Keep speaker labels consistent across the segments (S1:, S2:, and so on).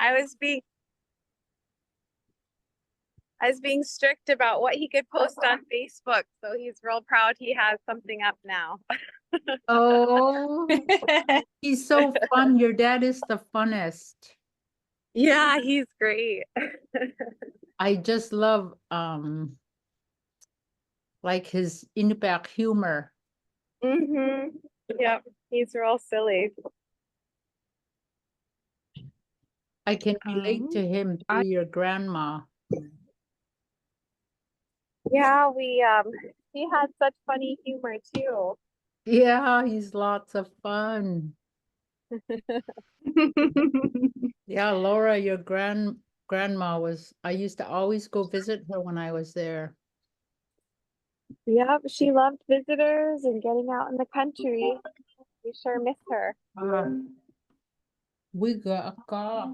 S1: I was being strict about what he could post on Facebook, so he's real proud he has something up now.
S2: Oh, he's so fun. Your dad is the funnest.
S1: Yeah, he's great.
S2: I just love like his Inupiaq humor.
S1: Yep, he's real silly.
S2: I can relate to him through your grandma.
S1: Yeah, he had such funny humor too.
S2: Yeah, he's lots of fun. Yeah, Laura, your grandma was, I used to always go visit her when I was there.
S1: Yep, she loved visitors and getting out in the country. We sure miss her.
S2: We got a car.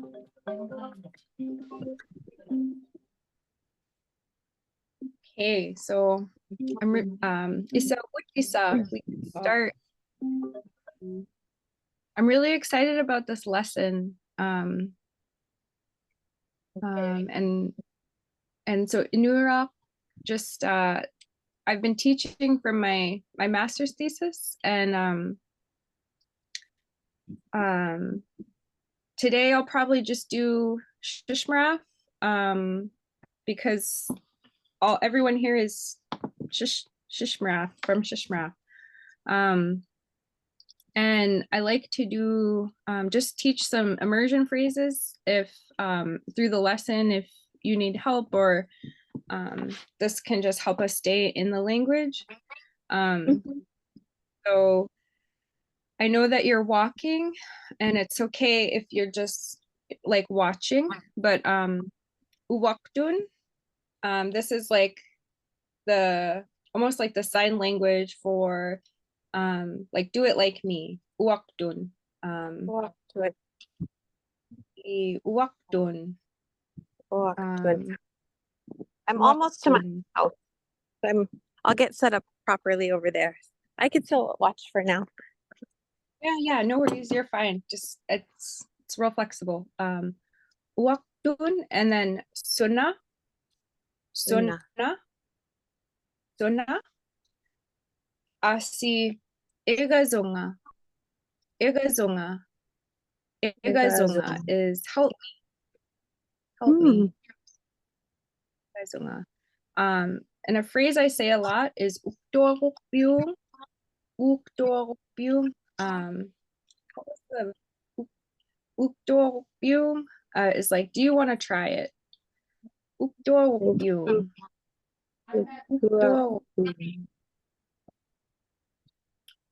S3: Okay, so Isa, we can start. I'm really excited about this lesson. And so Inupiaq, just I've been teaching for my master's thesis, and today I'll probably just do Shishmaraf, because everyone here is Shishmaraf, from Shishmaraf. And I like to do just teach some immersion phrases if through the lesson, if you need help, or this can just help us stay in the language. So I know that you're walking, and it's okay if you're just like watching, but uwaktun, this is like almost like the sign language for like do it like me, uwaktun. Uwaktun.
S1: I'm almost to my house. I'll get set up properly over there. I can still watch for now.
S3: Yeah, no worries, you're fine. Just it's real flexible. Uwaktun, and then Suna. Asi Igazonga. Igazonga is help me. Igazonga. And a phrase I say a lot is uktorukbyung. Uktorukbyung is like, do you want to try it? Uktorukbyung.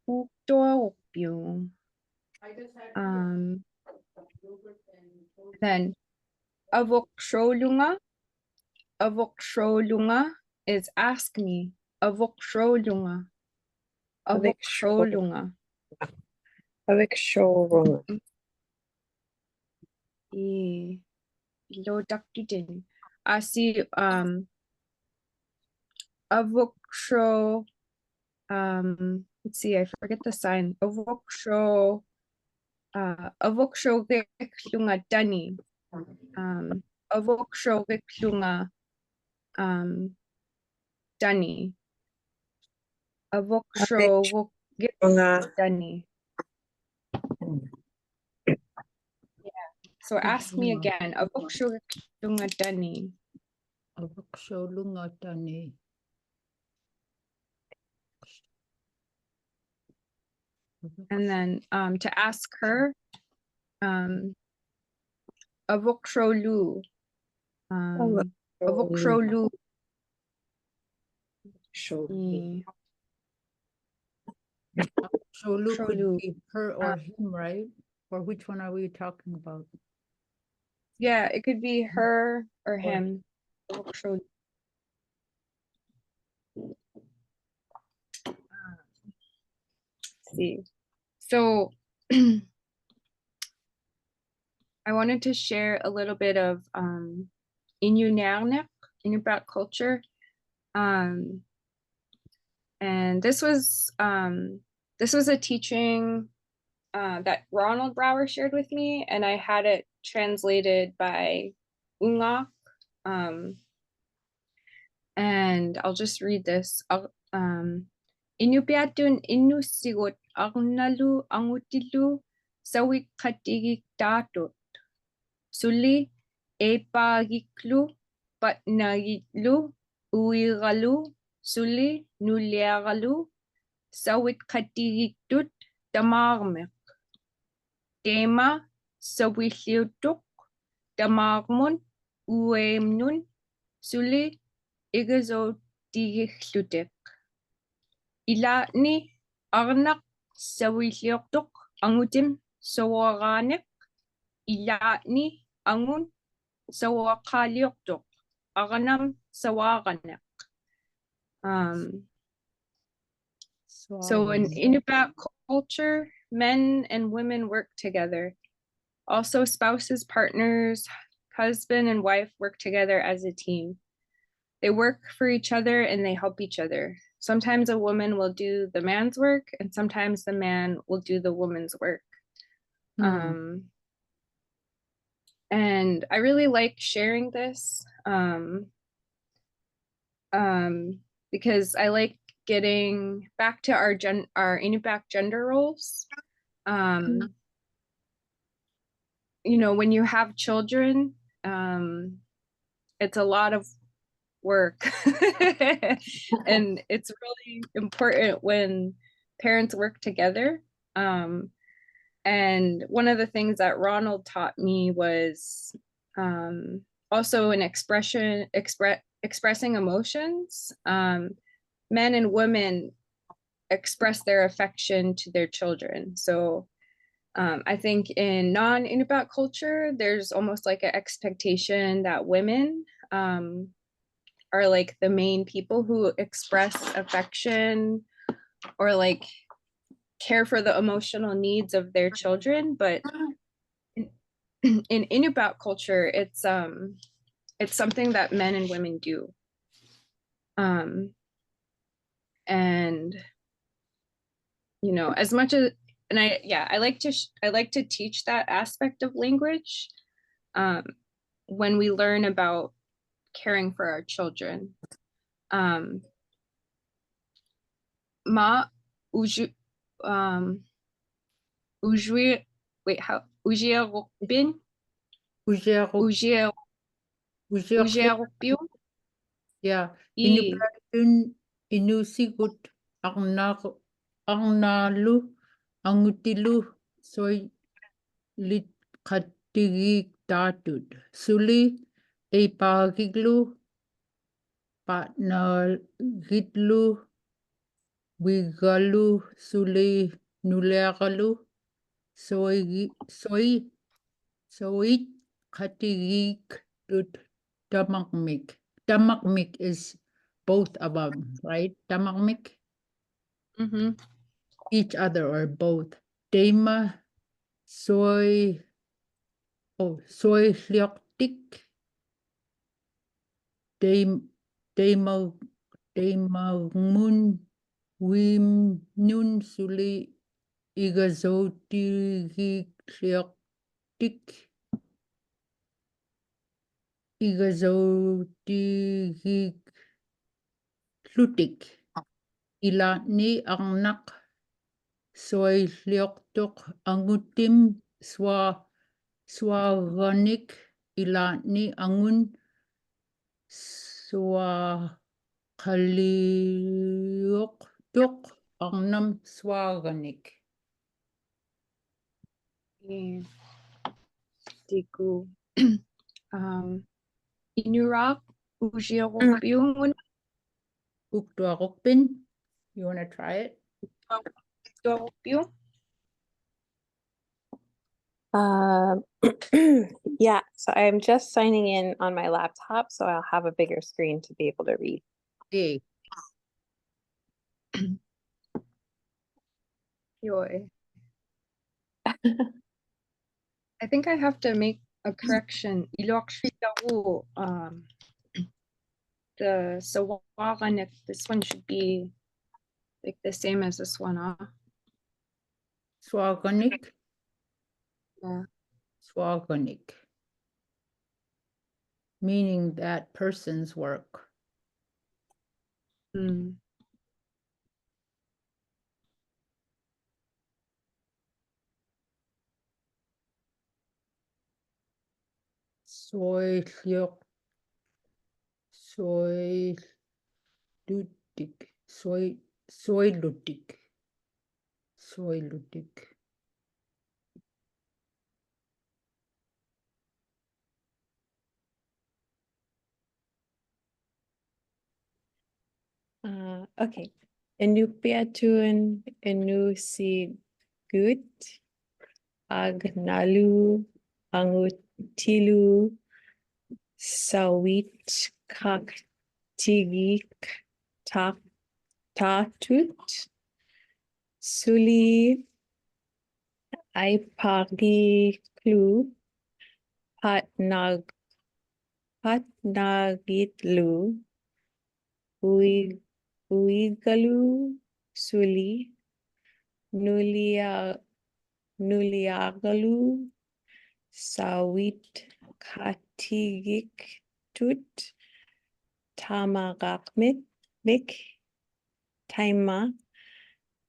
S3: Uktorukbyung. Then Avoksholunga is ask me. Avoksholunga. Asi avoksho, let's see, I forget the sign. Avoksho veklunga dani. Avoksho veklunga dani. Avoksho dani. Yeah. So ask me again. Avoksho veklunga dani.
S2: Avoksho lunga dani.
S3: And then to ask her, Avoksholu. Avoksholu.
S2: Sholu could be her or him, right? Or which one are we talking about?
S3: Yeah, it could be her or him. Avoksholu. See. So I wanted to share a little bit of Inupiaq culture. And this was a teaching that Ronald Brower shared with me, and I had it translated by Ungak. And I'll just read this. Inupiatun inusigot agnalu angutilu sawit katigik datut. Suli epagiklu patnagitlu uigalu suli nuliagalu sawit katigik tut damarmek. Tema sawiliutuk damarmun uemnun suli igazo digihlutek. Ilani arnak sawiliutuk angutim sawaranek. Ilani angun sawakaliutuk aranam sawaranek. So in Inupiaq culture, men and women work together. Also, spouses, partners, husband and wife work together as a team. They work for each other and they help each other. Sometimes a woman will do the man's work and sometimes the man will do the woman's work. And I really like sharing this because I like getting back to our Inupiaq gender roles. You know, when you have children, it's a lot of work and it's really important when parents work together. And one of the things that Ronald taught me was also an expressing emotions. Men and women express their affection to their children. So I think in non-Inupiaq culture, there's almost like an expectation that women are like the main people who express affection or like care for the emotional needs of their children. But in Inupiaq culture, it's something that men and women do. And you know, as much as I like to teach that aspect of language when we learn about caring for our children. Ma uju ujui wait how ujiarukbin ujiarukpiu
S2: Yeah, Inupiatun inusigut agnalu angutilu soy lit katigik datut suli epagiglu patnagitlu wigalu suli nuleagalu soy katigik tut damakmik. Damakmik is both of them, right? Damakmik? Each other or both. Dema soy lioktik. Demamun wim nun suli igazoti lioktik. Igazoti lutik. Ilani angnak soy lioktok angutim swaganik ilani angun swakalioktok angnam swaganik.
S3: Diku Inurak ujiarukpiu
S2: Uktuarukpin. You want to try it?
S1: Yeah, so I'm just signing in on my laptop, so I'll have a bigger screen to be able to read.
S2: Okay.
S3: Yoy. I think I have to make a correction. The Sawaranik, this one should be like the same as this one, huh?
S2: Swaganik.
S3: Yeah.
S2: Swagonik, meaning that person's work.
S3: Mm.
S2: Soilyok, soilutik, soilutik, soilutik.
S1: Okay. Inupiatun inusigut agnalu angutilu sawit kaktigik tatut suli aipagiklu patnagitlu uigalu suli nuliagalu sawit katigik tut tamagakmit mik taima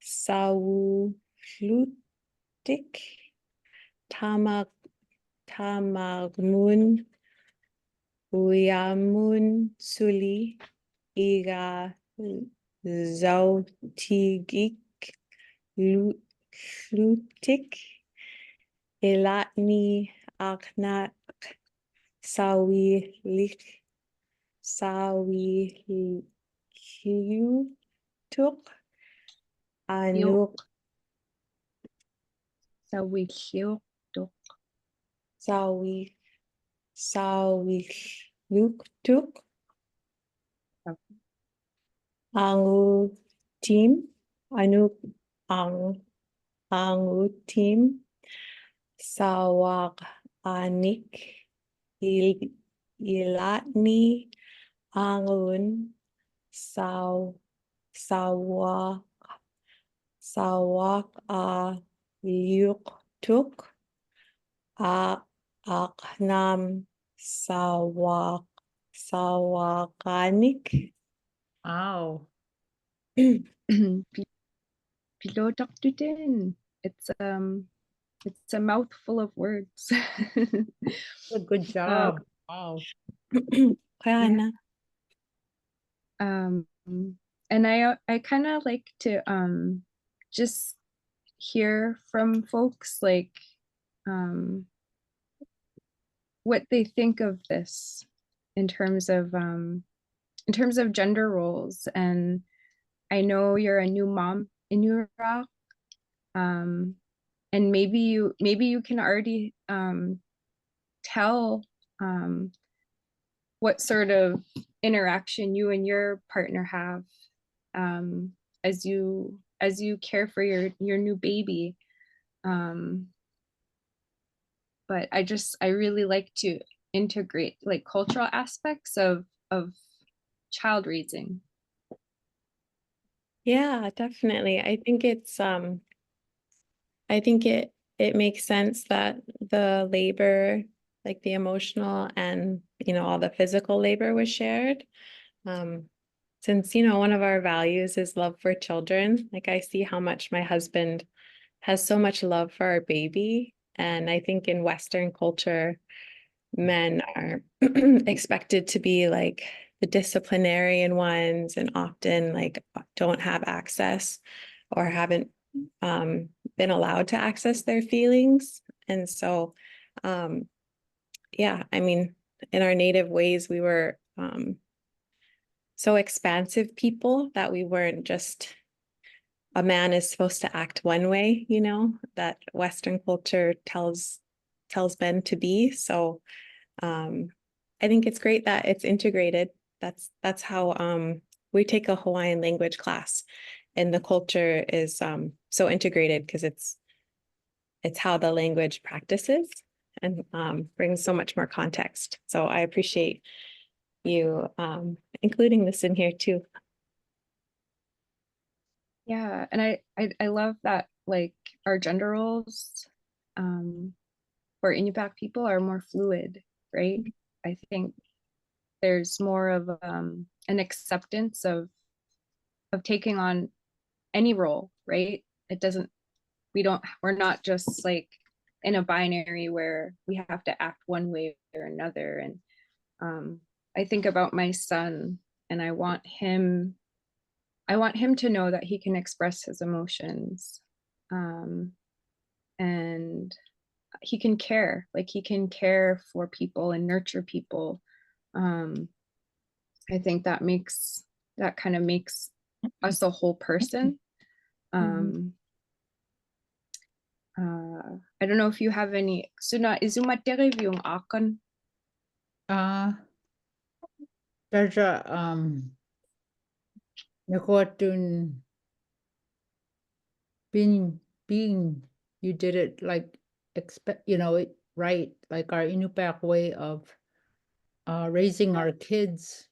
S1: sawlutik tamagmun uyamun suli iga zautigik lutik ilatni aknak sawilutuk anuk
S3: Sawilhiuqtuq.
S1: sawilutuk angutim angutim sawak anik ilatni angun sawak a yuktuk aknam sawakanik.
S2: Ow.
S3: Pilotoktutin. It's a mouthful of words.
S2: A good job. Wow.
S1: Kaya na.
S3: And I kind of like to just hear from folks like what they think of this in terms of gender roles. And I know you're a new mom in Iraq, and maybe you can already tell what sort of interaction you and your partner have as you care for your new baby. But I really like to integrate like cultural aspects of child raising.
S1: Yeah, definitely. I think it makes sense that the labor, like the emotional and, all the physical labor was shared. Since, one of our values is love for children, like I see how much my husband has so much love for our baby. And I think in Western culture, men are expected to be like the disciplinarian ones and often like don't have access or haven't been allowed to access their feelings. And so, yeah, I mean, in our native ways, we were so expansive people that we weren't just a man is supposed to act one way, that Western culture tells men to be. So I think it's great that it's integrated. That's how we take a Hawaiian language class, and the culture is so integrated because it's how the language practices and brings so much more context. So I appreciate you including this in here too.
S3: Yeah, and I love that like our gender roles for Inupiaq people are more fluid, right? I think there's more of an acceptance of taking on any role, right? It doesn't, we're not just like in a binary where we have to act one way or another. And I think about my son, and I want him to know that he can express his emotions. And he can care, like he can care for people and nurture people. I think that kind of makes us a whole person. I don't know if you have any. Suna izumatere yung akan.
S2: Darja, Nakuatun being you did it like it right, like our Inupiaq way of raising our kids.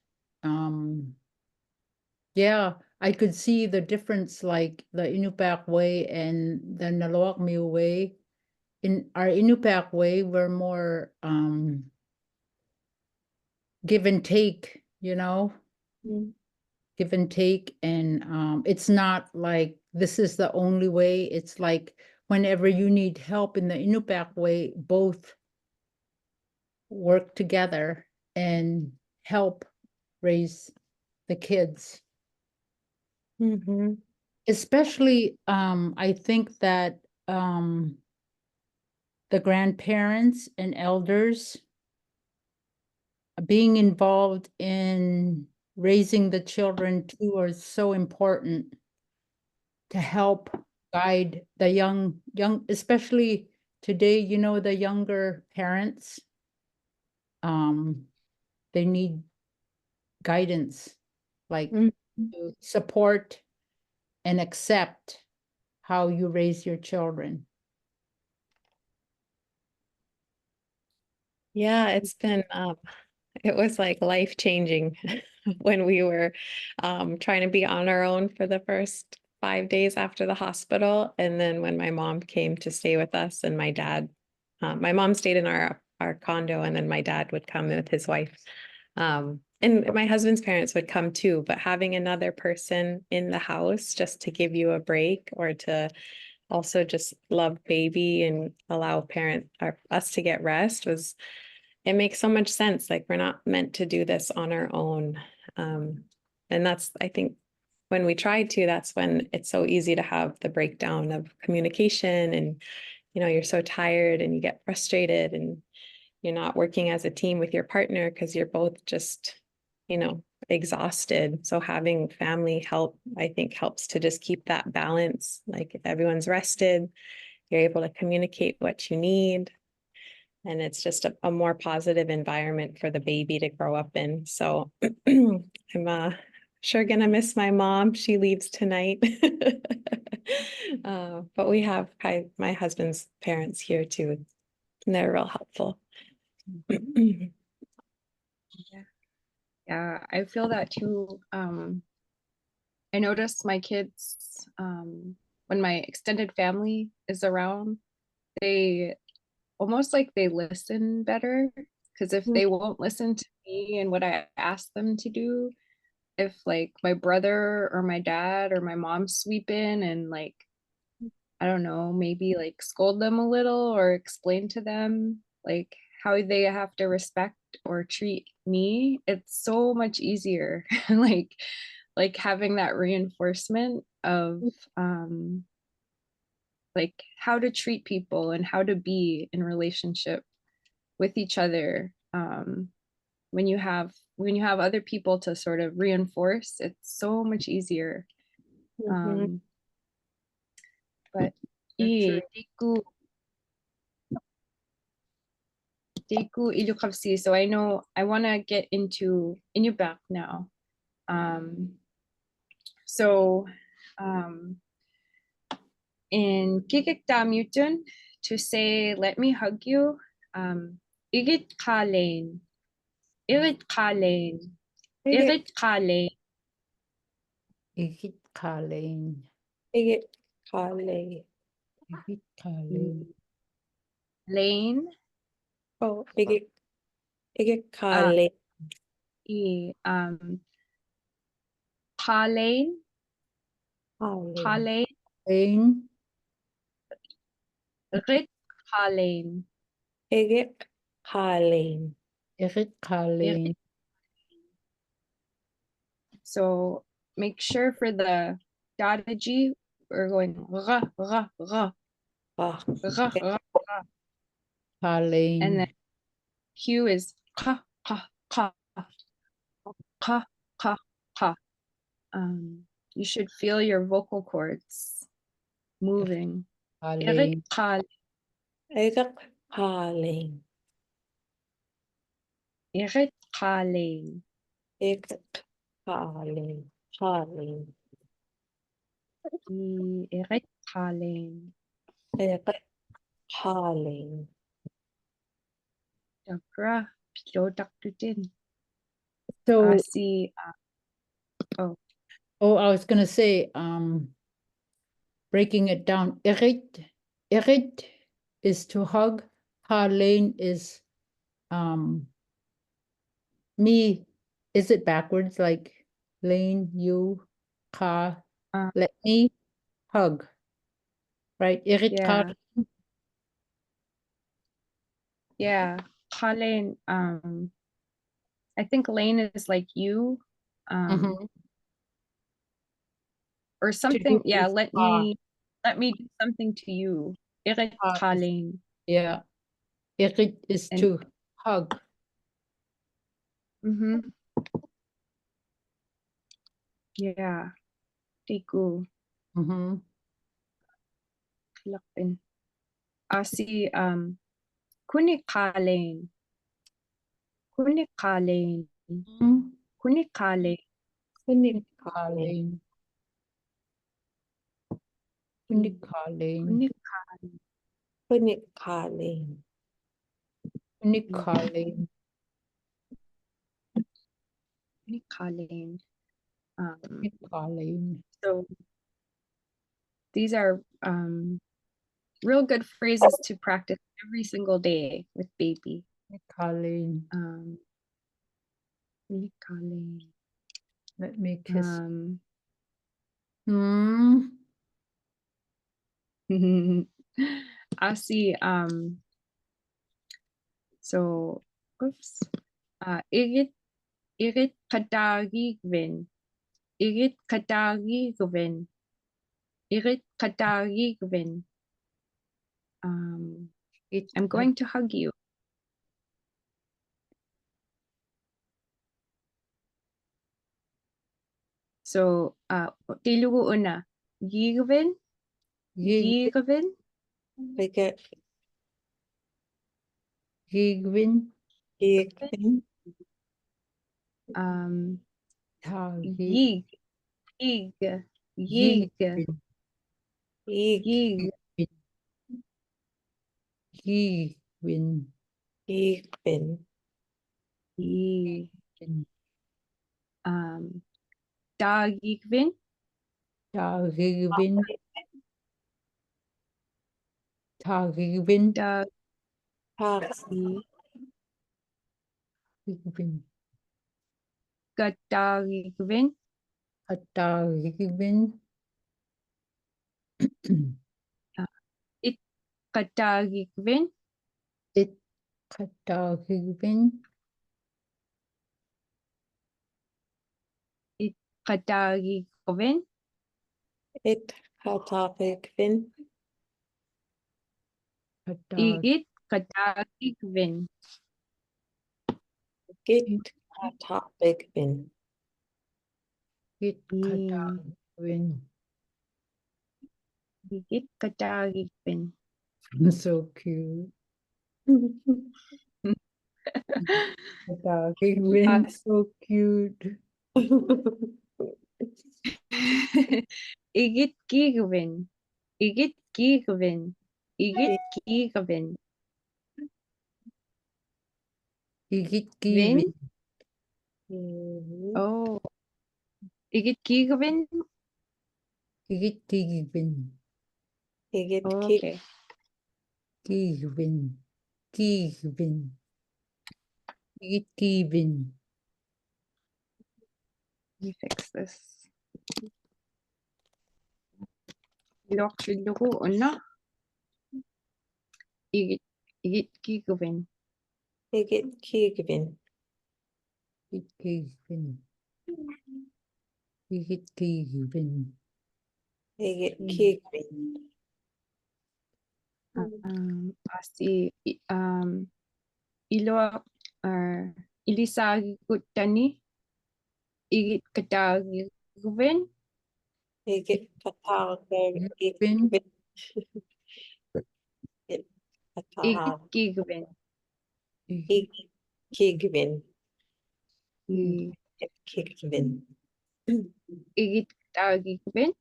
S2: Yeah, I could see the difference, like the Inupiaq way and the Nalawakmi way. In our Inupiaq way, we're more give and take, give and take. And it's not like this is the only way. It's like whenever you need help in the Inupiaq way, both work together and help raise the kids. Especially, I think that the grandparents and elders being involved in raising the children too are so important to help guide the young, especially today, the younger parents, they need guidance, like to support and accept how you raise your children.
S1: Yeah, it's been it was like life-changing when we were trying to be on our own for the first 5 days after the hospital. And then when my mom came to stay with us, and my dad, my mom stayed in our condo, and then my dad would come with his wife. And my husband's parents would come too, but having another person in the house just to give you a break, or to also just love baby and allow us to get rest, it makes so much sense. Like, we're not meant to do this on our own. And that's, I think, when we tried to, that's when it's so easy to have the breakdown of communication, and, you're so tired and you get frustrated, and you're not working as a team with your partner because you're both just, exhausted. So having family help, I think, helps to just keep that balance. Like, if everyone's rested, you're able to communicate what you need. And it's just a more positive environment for the baby to grow up in. So I'm sure gonna miss my mom. She leaves tonight. But we have my husband's parents here too. And they're real helpful.
S3: Yeah, I feel that too. I notice my kids, when my extended family is around, they almost like they listen better. Because if they won't listen to me and what I ask them to do, if like my brother or my dad or my mom sweep in and, like, I don't know, maybe like scold them a little or explain to them like how they have to respect or treat me, it's so much easier. like having that reinforcement of like how to treat people and how to be in relationship with each other. When you have other people to sort of reinforce, it's so much easier. But Deku Ilukavsi. So I know I want to get into Inupiaq now. So in Kikikdamutun, to say let me hug you, Igit Kalain, Igit Kalain, Igit Kalain.
S2: Igit Kalain.
S1: Igit Kalain.
S2: Igit Kalain.
S3: Lane,
S1: Oh, ige
S3: Ah,
S1: kale.
S3: Palain,
S1: Kale.
S3: Palain,
S2: Lane,
S3: Rit Palain,
S1: Ige kale.
S2: Erit Kale.
S3: So make sure for the dotted G, we're going ra, ra, ra,
S1: Ah,
S3: ra, ra, ra. And then
S2: Kale.
S3: Q is ka, ka, ka, ka, ka, ka. You should feel your vocal cords moving.
S2: Kale.
S3: Kal,
S1: ige kale.
S3: kale,
S1: Ige kale. Kale.
S3: kale.
S1: Ige kale.
S3: Dakra, pilotaktutin.
S2: So,
S3: Asi,
S2: oh, I was gonna say, breaking it down, Erit is to hug, Kale is me. Is it backwards? Like lane, you, ka, let me hug, right? Erit
S3: yeah, yeah. Kalen, I think Lane is like you,
S2: Mhm.
S3: or
S2: To do
S3: something. Yeah,
S2: with
S3: let me do something to you. Irit
S2: ka is-
S3: Kalen.
S2: yeah. Erit is
S3: And
S2: to hug.
S3: mm-hmm, yeah, Tiku,
S2: Mhm.
S3: Klapin. Asi, Kuni Kalen. Kuni Kalen.
S2: Mhm.
S3: Kuni Kalen.
S1: Kunik kale.
S2: Kale. Kunik Kale.
S3: Kuni
S1: Kunik kale.
S2: Kunik Kale.
S3: Kalen.
S2: Kunik Kale.
S3: So these are real good phrases to practice every single day with baby.
S2: Kunik Kale.
S3: Kuni Kalen.
S2: Let me kiss.
S3: Um,
S2: Hmm.
S3: Asi, so, oops. Irit Katagigvin. Irit Katagigvin. Irit Katagigvin.
S2: It
S3: I'm going to hug you. So, Telugu una. Gigvin.
S2: Gig
S3: Gigvin.
S1: Ige
S2: Gigwin
S1: igvin.
S2: Tagi
S3: Gig. Gig. Gig.
S2: Gigwin
S3: Gig.
S2: Gigwin
S1: Igvin.
S3: Gig. Dagigvin.
S2: Tagigwin Tagigwin
S3: Dag.
S1: Tagi.
S2: Gigwin
S3: Gatagigvin.
S2: Atagigwin
S3: It Katagigvin.
S2: It Katagigwin
S3: It Katagigvin.
S1: It katagigvin.
S2: Katag
S3: Igit Katagigvin.
S1: Git katagigvin.
S2: It
S3: Mm.
S2: Katagigwin.
S3: Igit Katagigvin.
S2: So cute. Katagigwin, so cute.
S3: Igit Gigvin. Igit Gigvin. Igit Gigvin.
S2: Igit
S3: Vin.
S2: Gigwin
S3: Oh. Igit Gigvin.
S2: Igit Gigwin
S1: Igit
S3: Okay.
S2: Gigwin Igit Kivin.
S3: Let me fix this. Ilokshulugu unna. Igit kiguvin.
S1: Igit Kigvin.
S2: Igit Kivin. Igit Kivin.
S1: Igit Kigvin.
S3: Asi ilo ilisagutani. Igit kataguvin.
S1: Igit Katagvin.
S2: Igvin.
S1: Igit
S3: Igit kiguvin.
S2: Igit
S1: Kigvin.
S3: I-
S1: Kigvin.
S3: Igit kataguvin.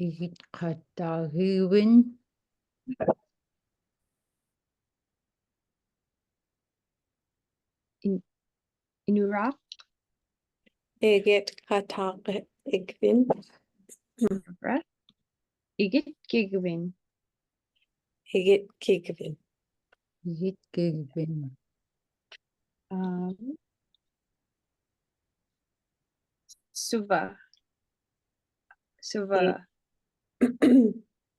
S2: Igit Katagivin.
S3: Inupiaq.
S1: Igit Katagvin.
S3: Breath. Igit kiguvin.
S1: Igit Kigvin.
S2: Igit Kivin.
S3: Suva. Suva.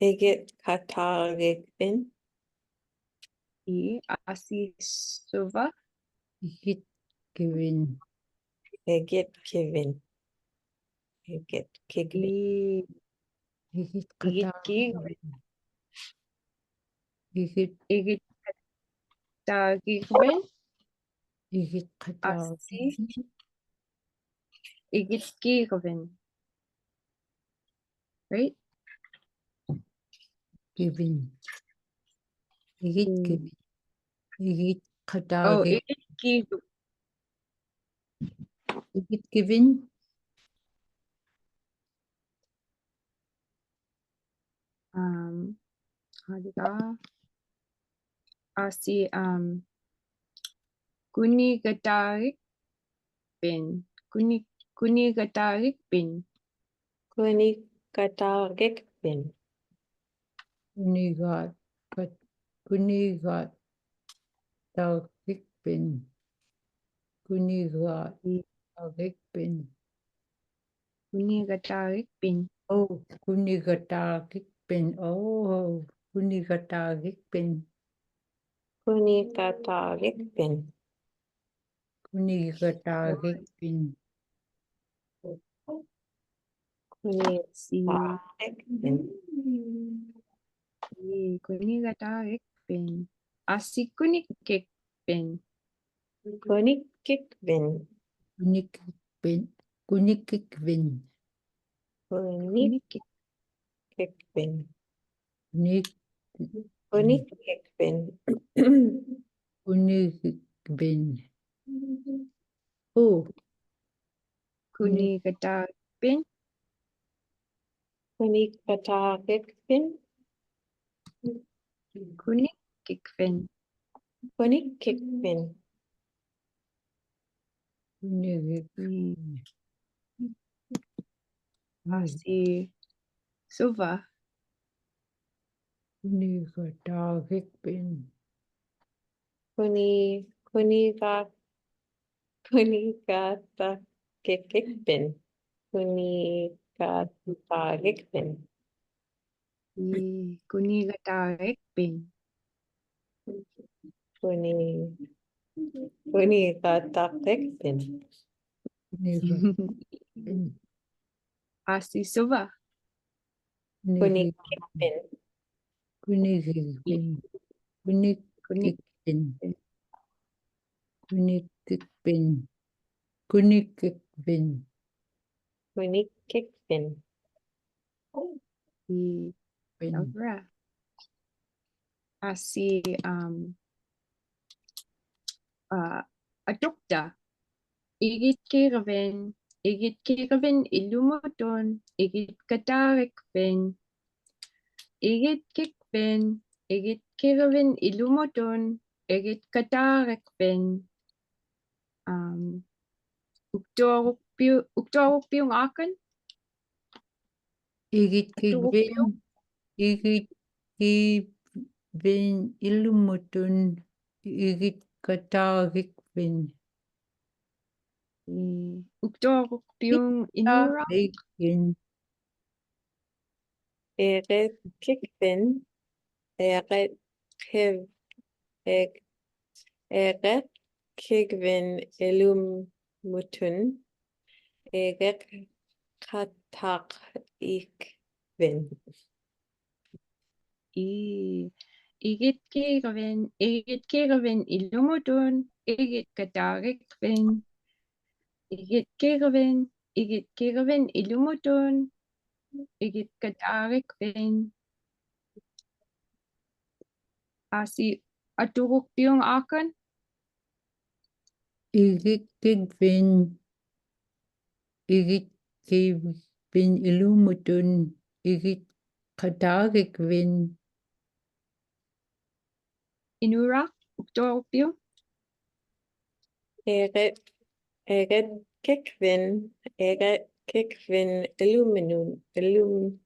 S1: Igit Katagvin.
S3: Asi suva.
S2: Igit Kivin.
S1: Igit Kivin. Igit Kigvin.
S2: Igit
S3: Igit
S2: Katagivin.
S3: kiguvin.
S2: Igit
S3: Igit kataguvin.
S2: Igit Katagivin.
S3: Asi igit kiguvin. Right?
S2: Kivin. Igit
S3: Mm.
S2: Kivin. Igit
S3: Oh,
S2: Katagivin.
S3: igit kiguvin.
S2: Igit Kivin.
S3: Atikaa. Asi kunigatarik bin. Kunigatarik bin.
S1: Kuni Katagvin.
S2: Kunigat Kunigat Tagikpin. Kunigat Tagikpin.
S3: Kunigatarik bin.
S2: Oh, Kunigatagikpin. Oh, Kunigatagikpin.
S1: Kuni Katagvin.
S2: Kunigatagikpin.
S1: Kuni
S3: Si
S1: Katagvin.
S3: kunigatarik bin. Asi kunikik bin.
S1: Kuni Kigvin.
S2: Kunikikpin. Kunikikvin.
S1: Kuni
S3: Kunikik.
S1: Kigvin.
S2: Kunik
S1: Kuni Kigvin.
S2: Kunikikvin. Oh,
S3: Kunigatarik bin.
S1: Kuni Katagvin.
S3: Kunikik bin.
S1: Kuni Kigvin.
S2: Kunikikvin.
S3: Asi suva.
S2: Kunigatagikpin.
S1: Kuni Katagvin. Kuni Katagvin.
S3: Kunigatarik bin.
S1: Kuni Katagvin.
S2: Kunikikvin.
S3: Asi suva.
S1: Kuni
S2: Kunikikvin.
S1: Kigvin.
S2: Kunikikvin. Kunikikvin. Kunikikvin.
S1: Kuni Kigvin.
S3: Sabra. Asi adukta. Igit kirvin ilumutun. Igit katarik bin. Igit kikvin. Igit kirvin ilumutun. Igit katarik bin. Uktorukpiung akan.
S2: Igit kigvin. Igit vin ilumutun igit katarik vin.
S3: Uktorukpiung Inura.
S2: Vin
S1: Eret kikvin. Eret kiv. Eret kigvin ilum mutun. Eret katak ikvin.
S3: Igit ilumutun, igit katarikvin. Igit kirvin ilumutun, igit katarikvin. Asi aturukpiung akan.
S2: igit kigvin igit kivin ilumutun igit katarik vin.
S3: Inura, uktorukpiung.
S1: Eret kikvin. Eret kikvin ilumutun.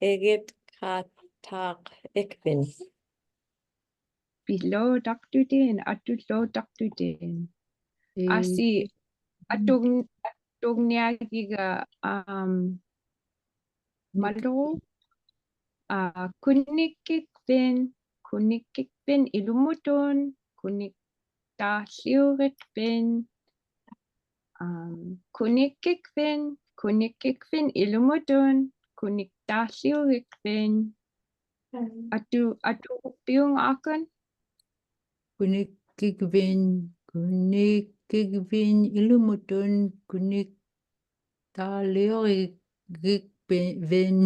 S1: Eret katak ikvin.
S3: Below daktudin, atutlo daktudin. Asi atugniagiga malo. Kunikikvin ilumutun, kuniktahiurikvin. Kunikikvin ilumutun, kuniktahiurikvin. Aturukpiung akan.
S2: Kunikikvin ilumutun kuniktaliorik vin.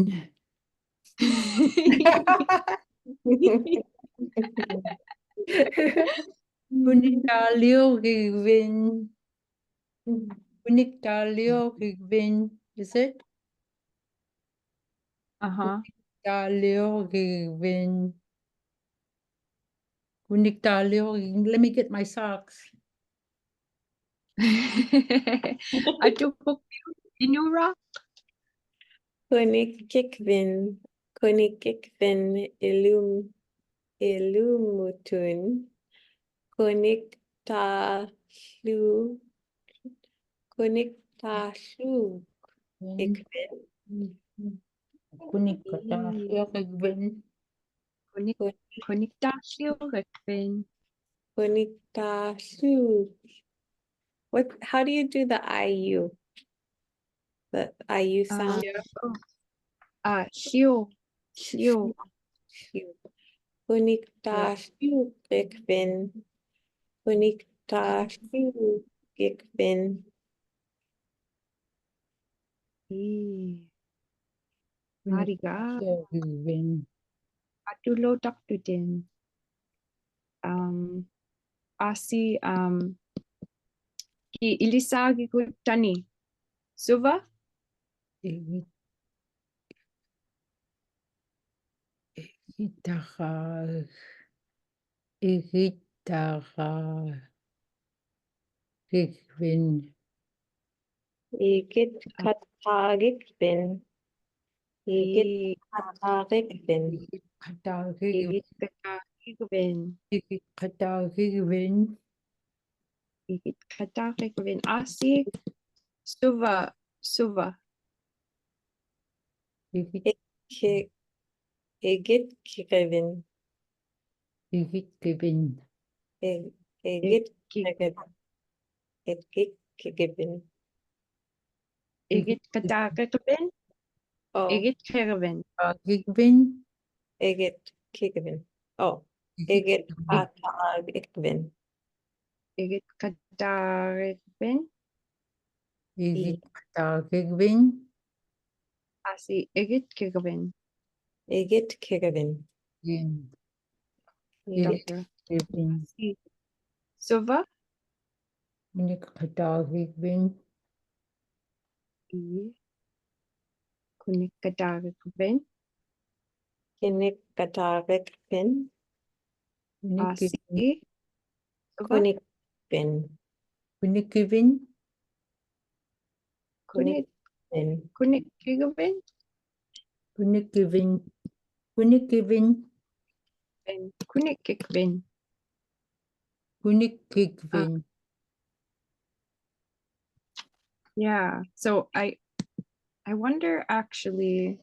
S2: Kuniktaliorik vin. Is it? Kuniktaliorik vin. Let me get my socks.
S3: Aturukpiung Inura.
S1: Kunikikvin ilumutun. Kuniktahluk ikvin.
S2: Kuniktaliorik
S3: Kuniktahiurikvin.
S1: Kuniktahluk. How do you do the IU? The IU sound?
S3: Hiu.
S1: Kuniktahluk ikvin. Kuniktahluk ikvin.
S3: Ariga.
S2: vin.
S3: Atulo daktudin. Asi ki ilisagi kutani. Suva.
S2: Igitagikvin.
S1: Igit katagikvin. Igit katagikvin.
S3: Igitkatarikvin.
S2: Igitagikvin.
S3: Igitkatarikvin. Asi suva.
S1: Igit kikvin.
S2: Igitkivin.
S1: Igit kikvin.
S3: Igitkatarikvin.
S1: Oh,
S3: Igitkervin.
S2: Gigvin.
S1: igit kikvin. Oh, igit katagikvin.
S3: Igitkatarikvin.
S2: Igitagikvin.
S3: Asi igitkervin.
S1: Igit kikvin.
S2: Igitagikvin.
S3: Asi suva.
S2: Igitagikvin.
S3: Kunikkatarikvin.
S1: Kinik katagikvin.
S3: Asi suva.
S1: Kunikvin.
S2: Kunikivin.
S1: Kunikvin.
S3: Kunikkervin.
S2: Kunikivin. Kunikivin,
S3: and kunikikvin.
S2: kunikikvin.
S3: Yeah. So I wonder actually.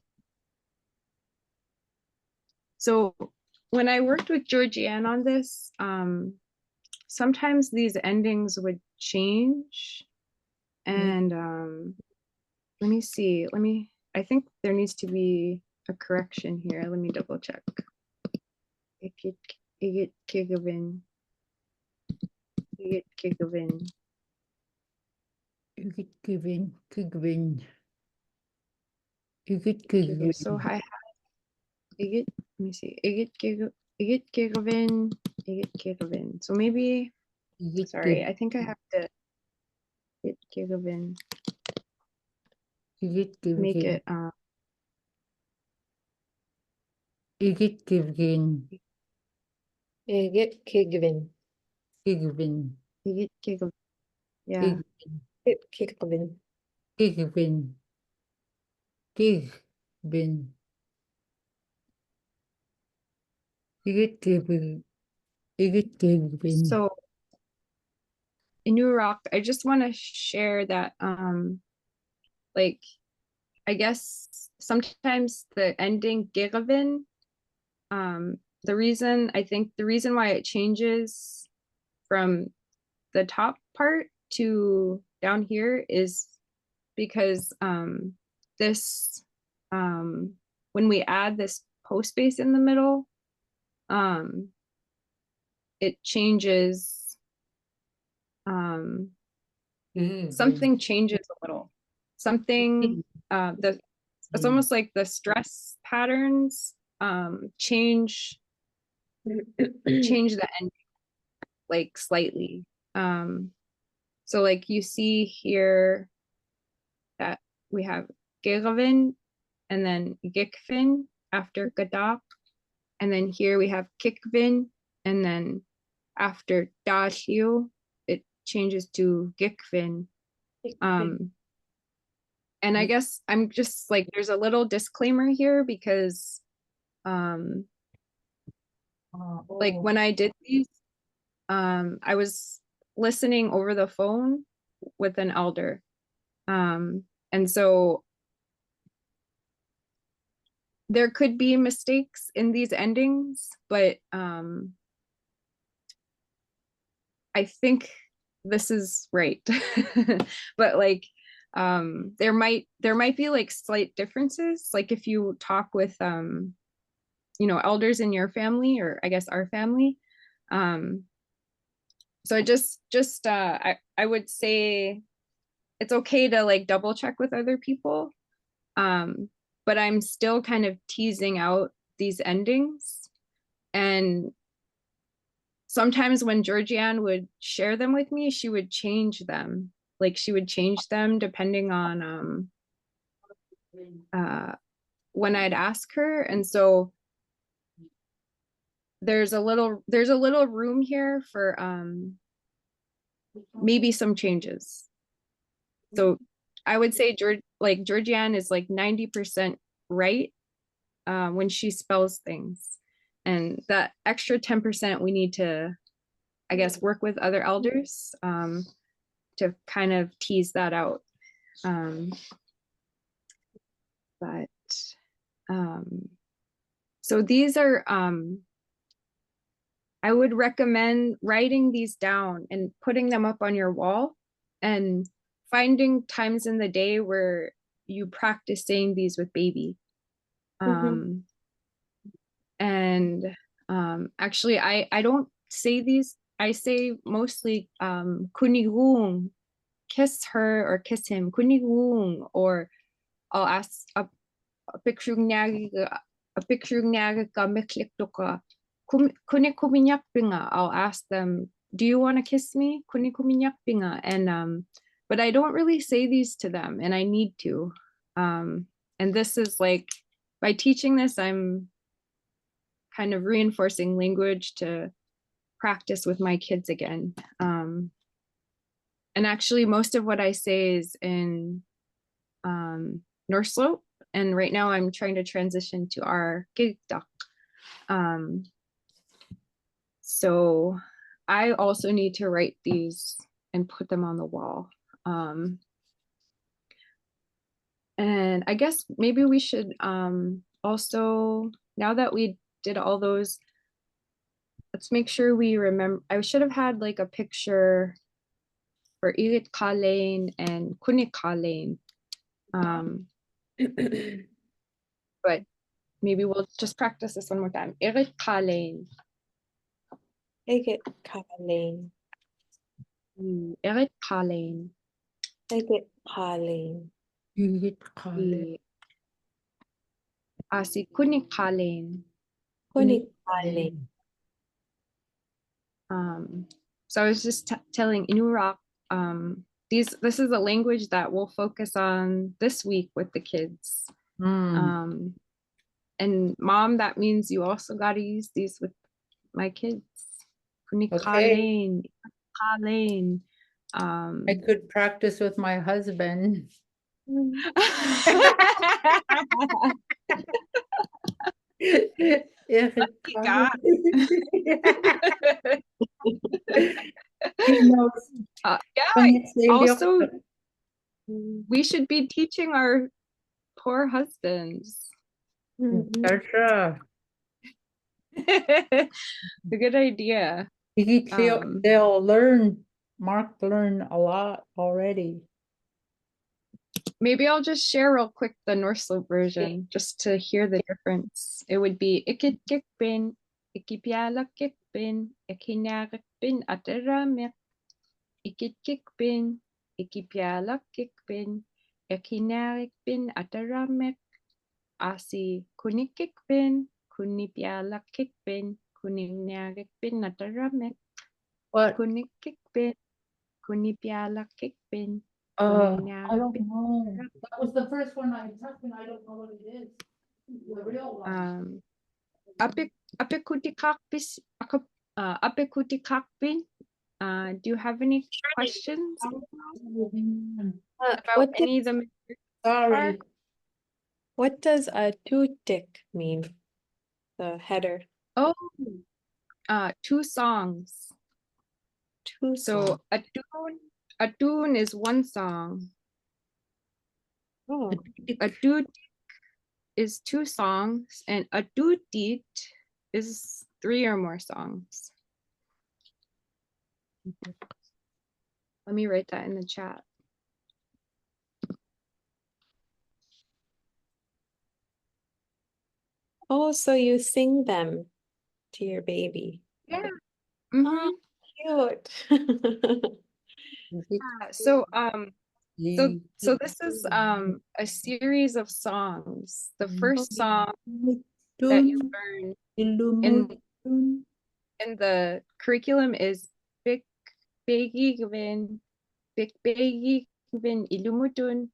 S3: So when I worked with Georgianne on this, sometimes these endings would change. And let me see. I think there needs to be a correction here. Let me double check. Igit kigavin. Igit kigavin.
S2: Kigvin, kigvin. Igit
S3: Okay, so
S2: kigvin.
S3: I have igit, let me see. Igit kigavin. Igit kigavin. So maybe,
S2: Igit
S3: sorry,
S2: kiv,
S3: I think I have to igit kigavin.
S2: igit
S3: Make
S2: kivgin.
S3: it
S2: Igit kivgin.
S4: Igit kigvin.
S2: Kigvin.
S3: igit kigavin. Yeah.
S2: Kigvin.
S4: Igit kigvin.
S2: Kigvin. Kigvin. Igit kivgin. Igit kivgin.
S3: So Inupiaq, I just want to share that like I guess sometimes the ending gigavin, the reason why it changes from the top part to down here is because this when we add this post space in the middle, it changes something changes a little. Something it's almost like the stress patterns change the end like slightly. So like you see here that we have Gigavin and then Gikvin after Gadak. And then here we have Kikvin and then after Dashiu, it changes to Gikvin. And I guess I'm just like, there's a little disclaimer here because like when I did these, I was listening over the phone with an elder. And so there could be mistakes in these endings, but I think this is right. But like there might be like slight differences, like if you talk with elders in your family, or I guess our family. So I would say it's okay to like double check with other people. But I'm still kind of teasing out these endings. And sometimes when Georgianne would share them with me, she would change them. Like she would change them depending on when I'd ask her. And so there's a little room here for maybe some changes. So I would say Georgianne is like 90% right when she spells things. And that extra 10% we need to, I guess, work with other elders to kind of tease that out. So these are, I would recommend writing these down and putting them up on your wall and finding times in the day where you practice saying these with baby. And actually I don't say these. I say mostly kunigung, kiss her or kiss him, kunigung, or I'll ask a picture ka miklik to ka kunikuminyak pinga. I'll ask them, do you want to kiss me? Kunikuminyak pinga. And but I don't really say these to them, and I need to. And this is like, by teaching this, I'm kind of reinforcing language to practice with my kids again. And actually most of what I say is in North Slope And right now I'm trying to transition to our Gigdak. So I also need to write these and put them on the wall. And I guess maybe we should also, now that we did all those, let's make sure we remember. I should have had like a picture for Inupiaq and Inupiaq. But maybe we'll just practice this one more time. Inupiaq.
S4: Take it, Colleen.
S3: Inupiaq.
S4: Take it, Colleen.
S3: Si Inupiaq.
S4: Kuni Colleen.
S3: So I was just telling Inupiaq, this is a language that we'll focus on this week with the kids. And mom, that means you also got to use these with my kids.
S2: Okay.
S3: Inupiaq.
S2: I could practice with my husband.
S3: Atikaa.
S2: He knows.
S3: Yeah, also, we should be teaching our poor husbands.
S2: Gotcha.
S3: A good idea.
S2: They'll learn. Mark learned a lot already.
S3: Maybe I'll just share real quick the North Slope version just to hear the difference. It would be ikikikpin, ikipialakikpin, ikinarikpin ataramek, ikikikpin, ikipialakikpin, ikinarikpin ataramek, asi kunikikpin, kunipialakikpin, kuninarikpin ataramek,
S2: What?
S3: kunikikpin, kunipialakikpin.
S2: I don't know. That was the first one I touched and I don't know what it is. The real one.
S3: Apikutikakpis, apikutikakpin. Do you have any questions about
S4: What
S3: any of
S4: does,
S3: them?
S2: Sorry.
S1: What does a tutik mean? The header.
S3: Oh, two songs.
S1: Two
S3: So a tune is one song.
S1: Oh,
S3: A dude is two songs, and a dutit is 3 or more songs. Let me write that in the chat.
S1: oh, so you sing them to your baby.
S3: Yeah.
S1: Oh, cute.
S3: So so this is a series of songs. The first song that you learn in the curriculum is Big Begi Gvin, Big Begi Gvin Ilumutun,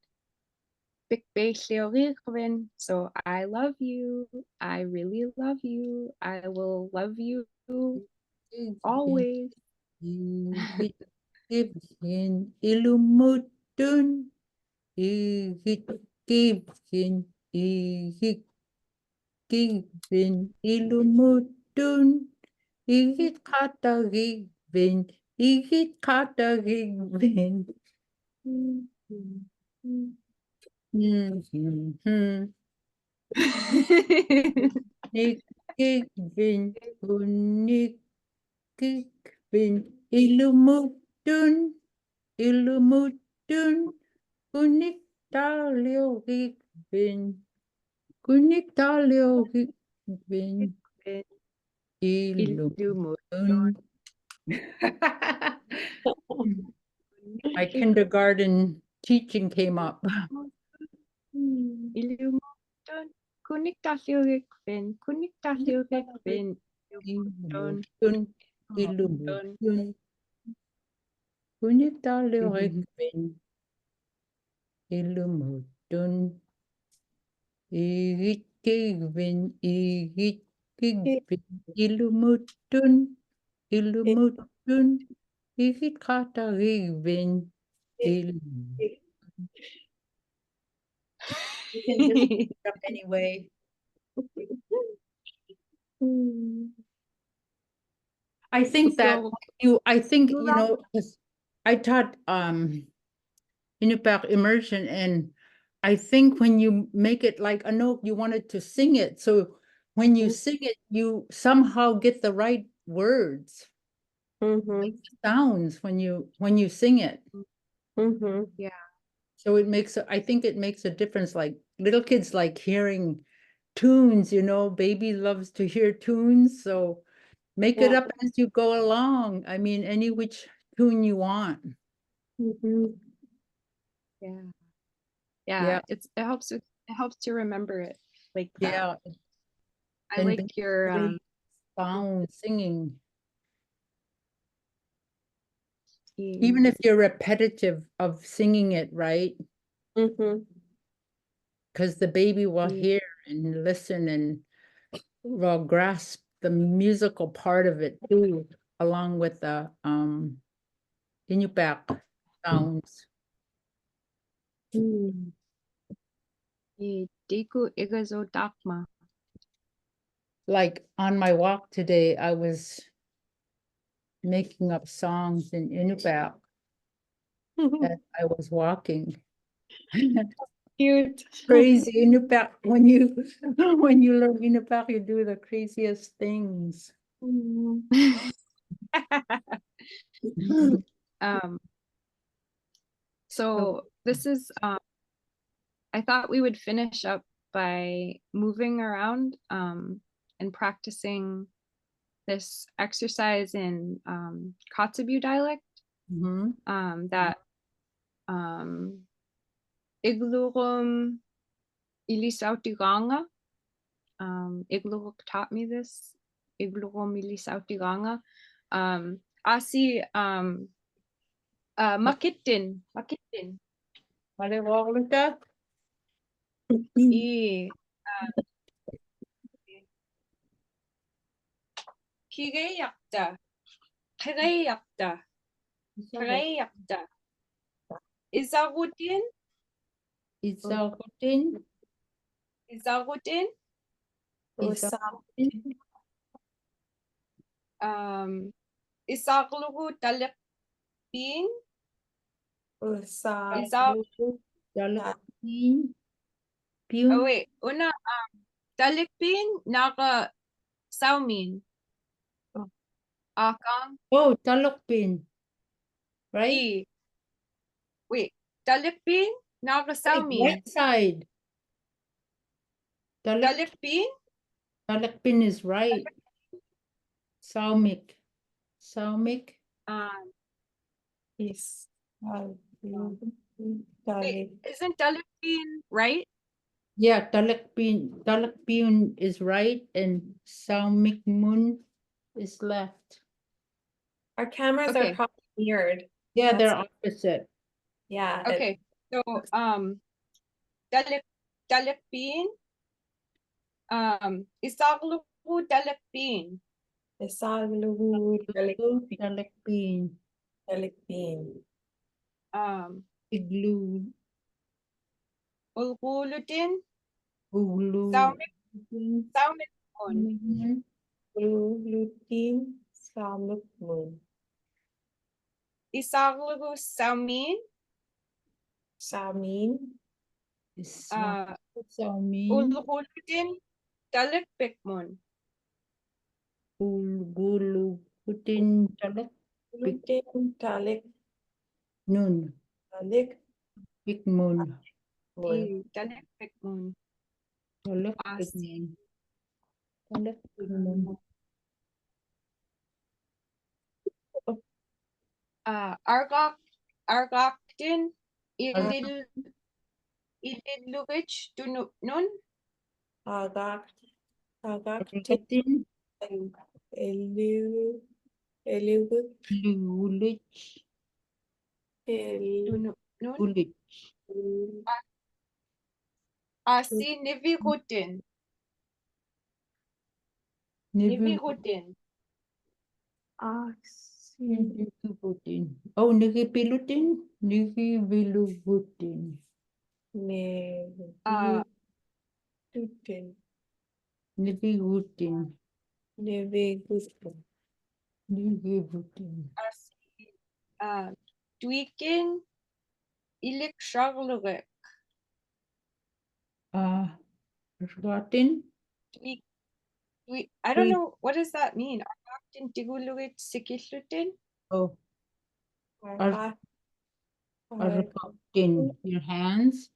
S3: Big Begi Gvin. So I love you. I really love you. I will love you always.
S2: Ilumutun. Igit ilumutun. Igit katagigvin. Igit katagigvin. Nikigvin. Unikigvin. Ilumutun. Ilumutun. Kuniktalioigvin. Kuniktalioigvin. Ilumutun. My kindergarten teaching came up.
S3: Ilumutun. Kuniktalioigvin. Kuniktalioigvin.
S2: Ilumutun. Ilumutun. Kuniktalioigvin. Ilumutun. Igitgvin. Igitgvin. Ilumutun. Ilumutun. Igitkatagigvin. Ilumutun. You can just pick it up anyway. I think that
S3: So,
S2: I think, you know, 'cause I taught Inupiaq immersion, and I think when you make it like a note, you wanted to sing it. So when you sing it, you somehow get the right words,
S4: Mm-hmm.
S2: sounds when you sing it.
S4: Mm-hmm.
S2: So I think it makes a difference. Like little kids like hearing tunes, you know, baby loves to hear tunes. So make it
S4: Yeah.
S2: up as you go along. I mean, any which tune you want.
S4: Mm-hmm.
S3: yeah.
S2: Yeah.
S3: It helps to remember it like that.
S2: Yeah.
S3: I
S2: And
S3: like your
S2: really sound singing. Even if you're repetitive of singing it, right?
S4: Mm-hmm.
S2: Because the baby will hear and listen and will grasp the musical part of it too, along with the Inupiaq sounds.
S3: Diku Igazo Dakma.
S2: Like on my walk today, I was making up songs in Inupiaq as I was walking.
S4: Cute.
S2: Crazy Inupiaq. When you when you learn Inupiaq, you do the craziest things.
S3: Um, so this is I thought we would finish up by moving around and practicing this exercise in Kotzebue dialect
S2: Mhm.
S3: that Iglurum Ilisautiranga. Igluruk taught me this. Iglurum Ilisautiranga. Asi Makitin. Makitin.
S2: Maliwag
S3: I Kireyakta. Kireyakta. Kireyakta. Izarutin.
S2: Isagutin.
S3: Izarutin.
S2: Isagutin.
S3: Isaglugu talipin.
S4: Usap.
S2: Dalapin.
S3: Oh wait, una talipin naka saumin. Akang
S2: Oh, Talokpin, right?
S3: I. Wait, talipin naka saumin.
S2: Right side.
S3: Talipin
S2: Talokpin is right. Saumik. Saumik.
S4: Is.
S3: Wait, isn't talipin right?
S2: Yeah, Talokpin is right, and Saumik Mun is left.
S4: Our cameras
S3: Okay.
S4: are probably mirrored.
S2: Yeah, they're
S4: That's-
S2: opposite.
S4: Yeah.
S3: Okay, so talipin isaglugu talipin.
S4: Isaglugu
S2: Talokpin.
S4: Talipin.
S2: Igloo.
S3: Ulgulutin
S2: Ulu.
S3: saumik on.
S4: Lutin Samuk Moon.
S3: Isaglugu saumin
S4: Samin.
S2: Saumin.
S3: ulgulutin talipikmon.
S2: Gulu. Putin.
S4: Lutin Talik
S2: Nun.
S4: Talik
S2: Big Moon.
S4: Moon.
S3: Talipikmon.
S2: Talokpin. Talokpin.
S3: Argaktin ililugich nun
S4: Agak. Agak.
S2: Talokpin.
S4: Elu. Elu.
S2: Lulich.
S4: El.
S3: nun
S2: Lulich.
S3: asi nivigutin nivigutin
S2: Nigipilutin. Oh, Nigipilutin. Nigipilutin.
S3: Uh,
S4: Nevigutin.
S2: Nibigutin.
S4: Nevigutin.
S2: Nibigutin.
S3: Tweakin ilikshaglurik.
S2: Forgotten?
S3: I don't
S2: Tweak.
S3: know, what does that mean? Argaktin tigulurit sikislutin?
S2: Oh,
S4: Arga- Arga-
S2: forgotten. Your hands.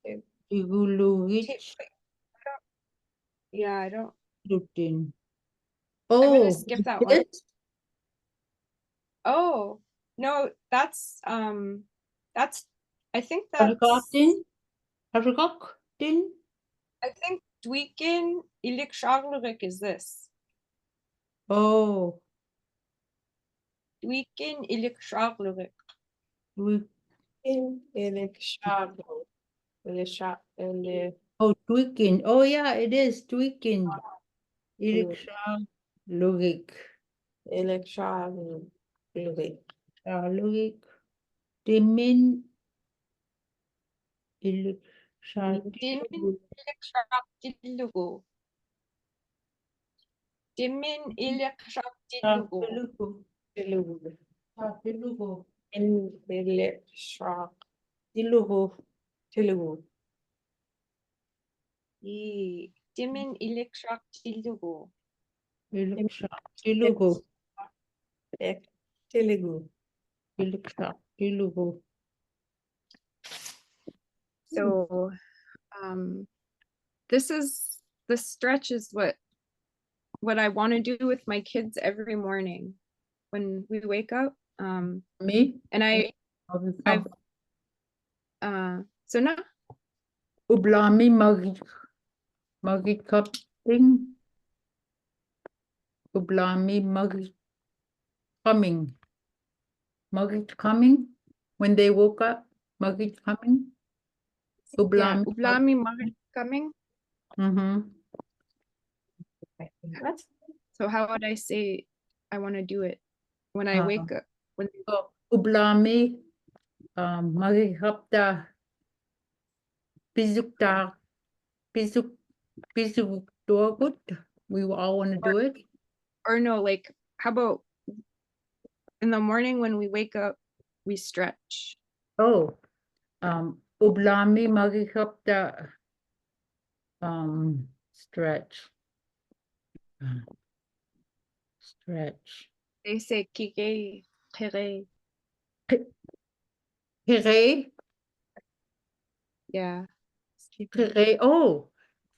S4: Okay.
S2: Iguluwich.
S3: Yeah, I don't,
S2: Lutin.
S3: I'm gonna
S2: Oh,
S3: skip that one.
S2: this?
S3: Oh, no, that's, I think that's,
S2: Forgotten? Forgotten?
S3: I think tweakin ilikshaglurik is this.
S2: Oh,
S3: Tweakin ilikshaglurik.
S2: we,
S4: Elekshaglo.
S2: oh, tweaking. Oh, yeah, it is tweaking. Iliksha lugik.
S4: Elekshaglo.
S2: Lugik. Timin. Iliksha.
S3: Dimin ilikshagtilugu. Dimin ilikshagtilugu.
S2: Tilugu.
S4: Telugu.
S2: Tilugu.
S4: Elekshag.
S2: Tilugu.
S4: Telugu.
S3: Dimin ilikshagtilugu.
S2: Iliksha. Tilugu.
S4: Telugu.
S2: Iliksha. Tilugu.
S3: So, this stretch is what I want to do with my kids every morning when we wake up.
S2: Me?
S3: And I've, so now,
S2: Ublami magikaping. Ublami coming. Coming when they woke up. Coming.
S3: yeah,
S2: Ublami.
S3: ublami coming.
S2: Mm-hmm.
S3: So how would I say I want to do it when I wake up? When
S2: So, ublami magikapta pisukta pisuk dogut. We all want to do it.
S3: or no, like how about in the morning when we wake up, we stretch.
S2: Oh, ublami magikapta stretch. Stretch.
S3: They say kike, kere.
S2: Pire,
S3: Yeah.
S2: pire, oh,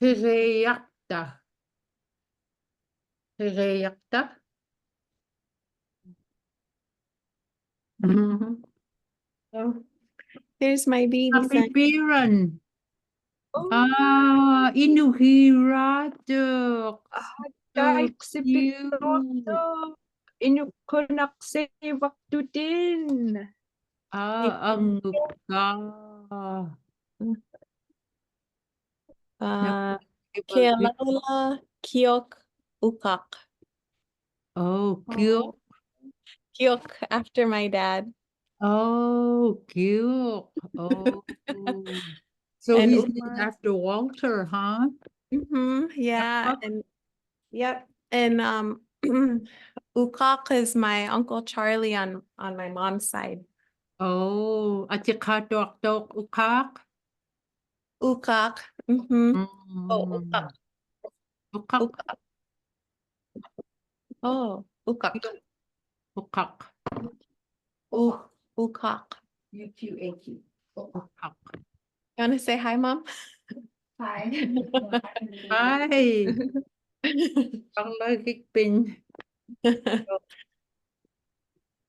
S2: pireyakta. Pireyakta. Mm-hmm.
S1: Oh, there's my baby son.
S2: Kapipiran.
S3: Oh,
S2: Inuhiratuk.
S3: dahil
S2: So
S3: si
S2: cute.
S3: piloto, inukunak si waktu din.
S2: Ang ka.
S1: Kealala Kiok Ukak.
S2: Oh, cute.
S1: Kiok after my dad.
S2: Oh, cute. Oh. So
S1: And
S2: he's
S1: Uma.
S2: named after Walter, huh?
S1: Yeah,
S2: Ukak?
S1: and yep. And Ukak is my Uncle Charlie on my mom's side.
S2: Oh, Atikaa tok ukak.
S1: Ukak. Oh, Ukak.
S2: Ukak.
S1: Ukak. Oh, Ukak.
S2: Ukak.
S1: Ukak.
S2: U-Q-A-Q. Ukak.
S1: You want to say hi, Mom?
S4: Hi.
S2: Hi. Ang pin.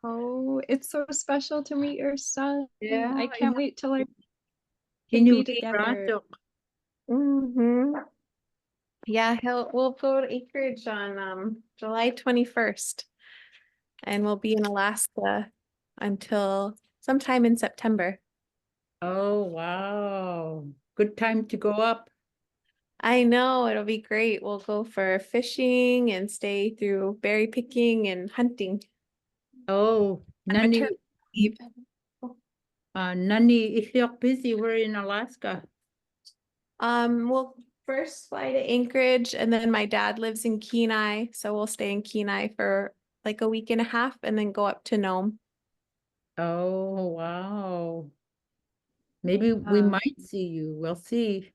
S3: Oh, it's so special to meet your son.
S2: Yeah,
S3: I can't wait till I can
S2: Inupiaq.
S3: be together.
S1: Yeah, we'll go to Acreage on July 21st, and we'll be in Alaska until sometime in September.
S2: Oh, wow. Good time to go up.
S1: I know, it'll be great. We'll go for fishing and stay through berry picking and hunting.
S2: Oh,
S1: On maternity leave.
S2: Nani Inupiaq busy. We're in Alaska.
S1: We'll first fly to Anchorage, and then my dad lives in Kenai, so we'll stay in Kenai for like a week and a half, and then go up to Nome.
S2: Oh, wow. Maybe we
S3: Um,
S2: might see you. We'll see.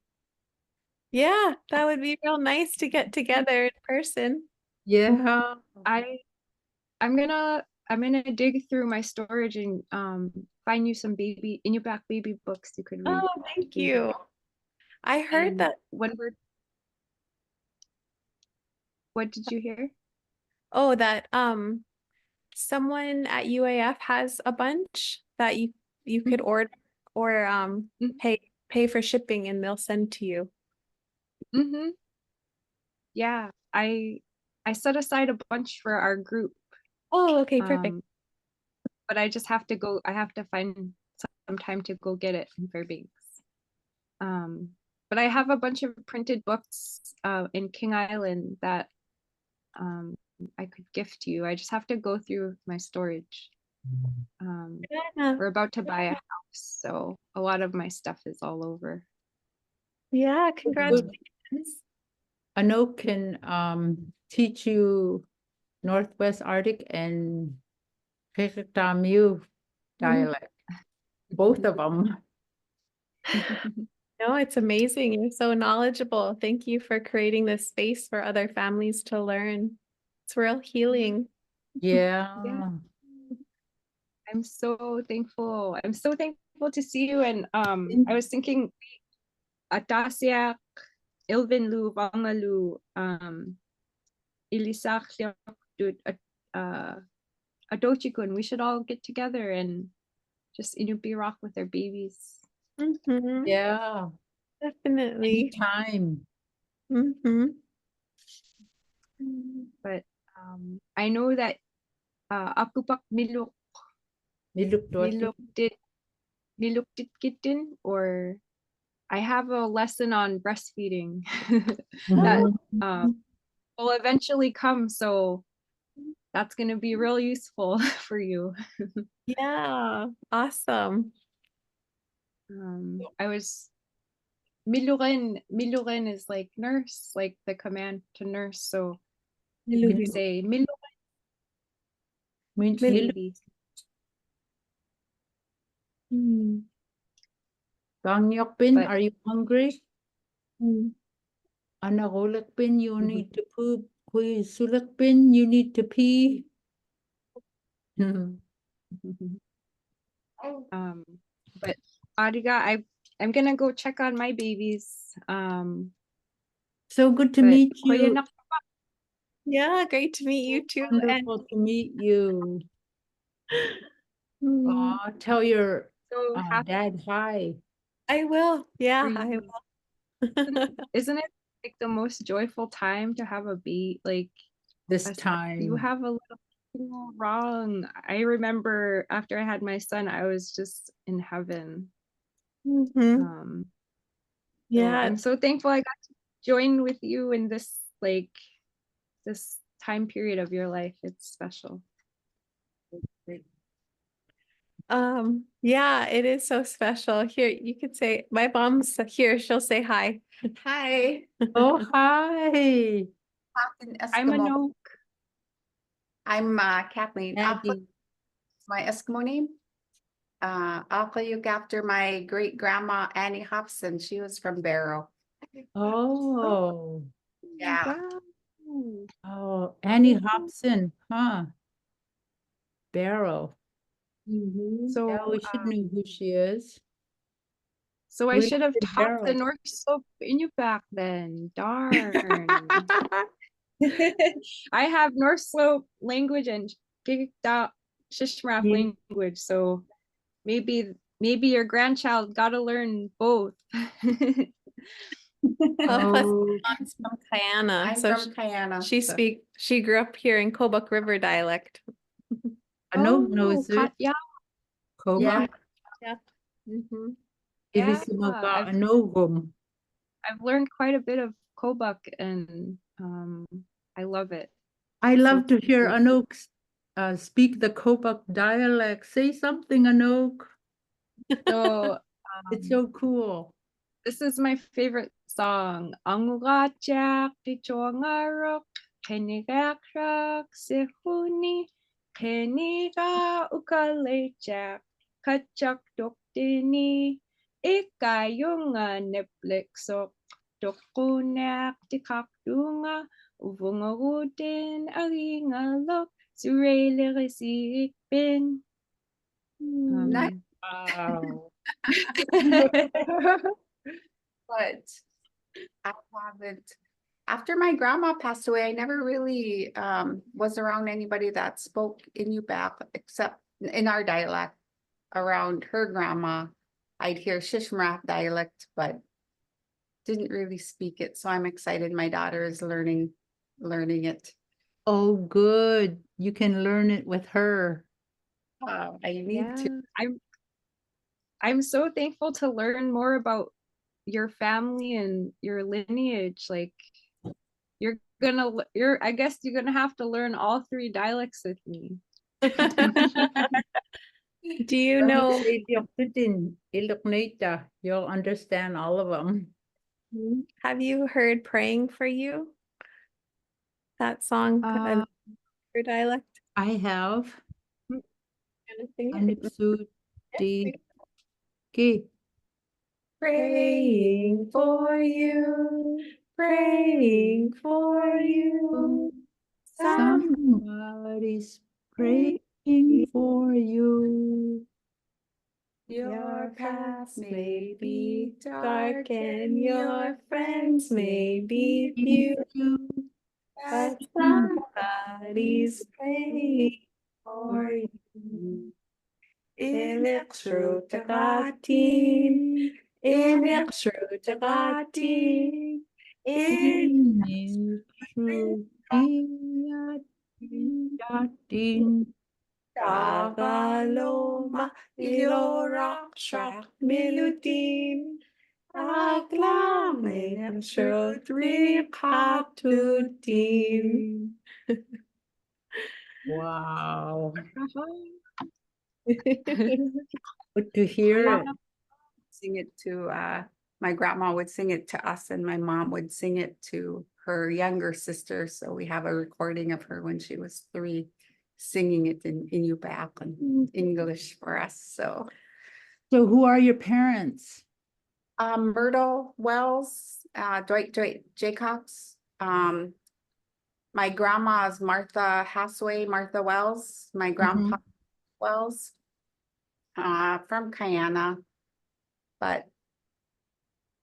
S1: Yeah, that would be real nice to get together in person.
S2: Yeah.
S3: I'm gonna dig through my storage and find you some Inupiaq baby books you could read.
S1: Oh, thank
S3: too.
S1: you. I heard
S3: And
S1: that.
S3: what did you hear?
S1: Oh, that someone at UAF has a bunch that you could order or
S3: Mhm.
S1: pay for shipping and they'll send to you.
S3: Mm-hmm. Yeah, I set aside a bunch for our group.
S1: Oh, okay, perfect.
S3: But I just have to go. I have to find some time to go get it in Fairbanks. But I have a bunch of printed books in King Island that I could gift to you. I just have to go through my storage.
S1: Yeah,
S3: We're about to buy a house, so a lot of my stuff is all over.
S1: yeah, congratulations.
S2: Anouk can teach you Northwest Arctic and Kekatamu dialect. Both of them.
S1: No, it's amazing. You're so knowledgeable. Thank you for creating this space for other families to learn. It's real healing.
S2: Yeah.
S3: Yeah. I'm so thankful. I'm so thankful to see you. And I was thinking Atasiak, Ilvinlu, Vangalu, Ilisaqlaut, Adochikun. We should all get together and just Inupiaq with our babies.
S1: Mhm,
S2: Yeah.
S1: definitely.
S2: Anytime.
S1: Mhm.
S3: But I know that Akupak
S2: Niluktuati.
S3: Miluktit Kitin, or I have a lesson on breastfeeding that
S2: Mhm.
S3: will eventually come. So that's going to be real useful for you.
S1: Yeah, awesome.
S3: I was Miluren is like nurse, like the command to nurse. So you could say Miluren baby.
S1: Mm.
S2: Gangyokpin,
S3: But
S2: are you hungry?
S1: Mm.
S2: Anagolakpin, you need to poop. Kui sulakpin, you need to pee.
S3: but Adiga, I'm gonna go check on my babies.
S2: So good to
S3: But
S2: meet
S3: Kuya
S2: you.
S3: Nak-
S1: Yeah, great to meet you too. And
S2: Wonderful to meet you.
S1: Mm,
S2: Tell your
S3: so happy
S2: dad hi
S1: I will. Yeah,
S3: for
S1: I
S3: you.
S1: will.
S3: Isn't it like the most joyful time to have a baby? Like
S2: this
S3: you
S2: time.
S3: have a little thing wrong. I remember after I had my son, I was just in heaven.
S1: Mhm.
S3: So
S1: Yeah.
S3: I'm so thankful I got to join with you in this this time period of your life. It's special.
S1: Yeah, it is so special. Here, you could say my mom's here, she'll say hi.
S4: Hi.
S2: Oh, hi.
S4: Captain
S3: I'm a
S4: Eskimo.
S3: no.
S4: I'm Kathleen. I'll put
S2: Maggie.
S4: my Eskimo name. I'll call you after my great grandma Annie Hobson. She was from Barrow.
S2: Oh.
S4: Yeah.
S3: Wow.
S2: Oh, Annie Hobson, huh? Barrow.
S3: So
S2: Yeah, we should know who she is.
S3: so I
S2: We
S3: should have
S2: live in
S3: taught the
S2: Barrow.
S3: North Slope Inupiaq then. Darn. I have North Slope language and Gigda Shishmaref
S2: Yeah.
S3: language, so maybe your grandchild got to learn both.
S1: Plus,
S2: Oh,
S1: mom's from Kayana,
S4: I'm
S1: so
S4: from Kayana.
S1: she grew up here in Kobuk River dialect.
S2: Anouk knows it.
S3: Yeah,
S2: Koba.
S1: Yeah. Mhm.
S3: yeah.
S2: Ilisimoga Anogum.
S3: I've learned quite a bit of Kobuk, and I love it.
S2: I
S3: So
S2: love to hear
S3: cool.
S2: Anouk speak the Kopak dialect. Say something, Anouk.
S3: So
S2: It's so cool.
S3: this is my favorite song. Ang Uiviilaut di Chongarok, Kenigakrak Sehuni, Keniga Ukalejak, Kachak Doktini, Ikayunga Neplexok, Dokunak Tikakdunga, Uvungagudin Aringalok, Surele Bin.
S4: Nice.
S2: Wow.
S4: But I haven't, after my grandma passed away, I never really was around anybody that spoke Inupiaq except in our dialect. Around her grandma, I'd hear Shishmaref dialect, but didn't really speak it. So I'm excited my daughter is learning it.
S2: Oh, good. You can learn it with her.
S4: I need to.
S3: I'm so thankful to learn more about your family and your lineage. Like I guess you're gonna have to learn all three dialects with me.
S1: Do you know,
S2: You'll understand all of them.
S1: have you heard Praying for You? That song,
S3: Uh,
S1: your dialect?
S2: I have.
S1: Kind of sing it?
S2: Anipsu di ki.
S1: Praying for you, praying for you.
S2: Somebody's praying for you.
S1: Your paths may be dark and your friends may be few, but somebody's praying for you. Inupiaq, Inupiaq,
S2: Datin.
S1: Tagaloma, Ilorak, Shak, Milutin, Aglamin, Shrutri, Katutin.
S2: Wow.
S3: uh-huh.
S2: Good to hear it.
S4: Sing it to my grandma would sing it to us and my mom would sing it to her younger sister. So we have a recording of her when she was 3 singing it in Inupiaq and English for us. So
S2: So who are your parents?
S4: Myrtle Wells, Dwight Jaycox. My grandma's Martha Wells, my grandpa Wells, from Kayana. But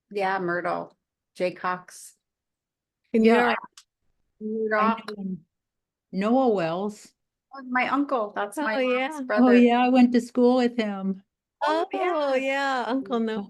S4: yeah, Myrtle Jaycox.
S1: And
S2: Yeah,
S1: you're like,
S2: I know Noah Wells.
S4: My uncle, that's my
S1: Oh,
S4: mom's
S1: yeah.
S4: brother.
S2: Oh yeah, I went to school with him.
S1: oh,
S4: yeah.
S1: yeah, Uncle Noah.